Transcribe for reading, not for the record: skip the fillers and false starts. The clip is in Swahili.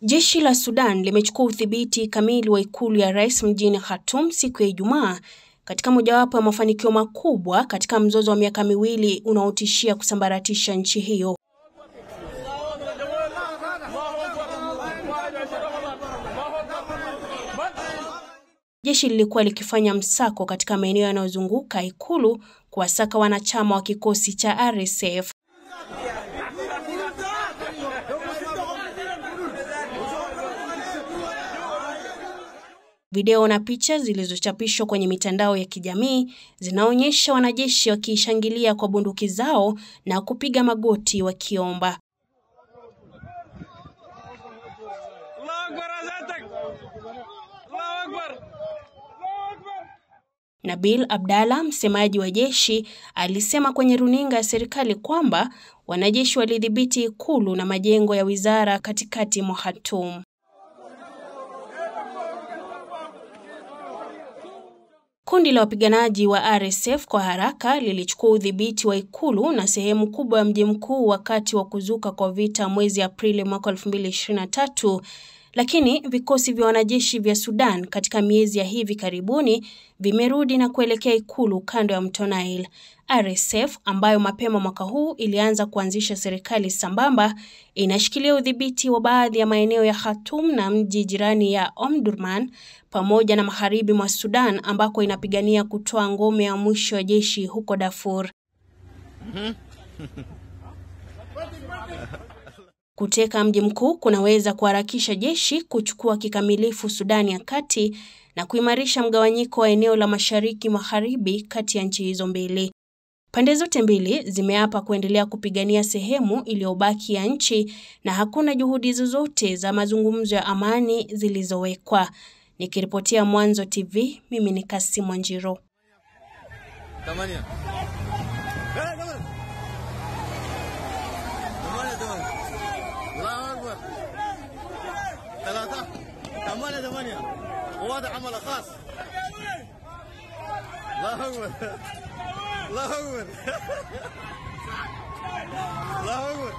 Jeshi la Sudan limechukua udhibiti kamili wa ikulu ya rais mjini Khartoum siku ya Ijumaa katika mojawapo ya mafanikio makubwa katika mzozo wa miaka miwili unaotishia kusambaratisha nchi hiyo. Jeshi lilikuwa likifanya msako katika maeneo yanayozunguka ikulu kuwasaka wanachama wa kikosi cha RSF. Video na picha zilizochapishwa kwenye mitandao ya kijamii zinaonyesha wanajeshi wakishangilia kwa bunduki zao na kupiga magoti wakiomba. Nabil Abdallah, msemaji wa jeshi, alisema kwenye runinga ya serikali kwamba wanajeshi walidhibiti ikulu na majengo ya wizara katikati mwa Khartoum. Kundi la wapiganaji wa RSF kwa haraka lilichukua udhibiti wa ikulu na sehemu kubwa ya mji mkuu wakati wa kuzuka kwa vita mwezi Aprili mwaka 2023, lakini vikosi vya wanajeshi vya Sudan katika miezi ya hivi karibuni vimerudi na kuelekea ikulu kando ya mto Nile. RSF, ambayo mapema mwaka huu ilianza kuanzisha serikali sambamba, inashikilia udhibiti wa baadhi ya maeneo ya Khartoum na mji jirani ya Omdurman pamoja na magharibi mwa Sudan ambako inapigania kutoa ngome ya mwisho ya jeshi huko Darfur. Kuteka mji mkuu kunaweza kuharakisha jeshi kuchukua kikamilifu Sudani ya Kati na kuimarisha mgawanyiko wa eneo la mashariki magharibi kati ya nchi hizo mbili. Pande zote mbili zimeapa kuendelea kupigania sehemu iliyobaki ya nchi na hakuna juhudi zozote za mazungumzo ya amani zilizowekwa. Nikiripotia Mwanzo TV, mimi ni Kassim Wanjiro. وهذا عمل خاص. الله أكبر الله أكبر الله أكبر.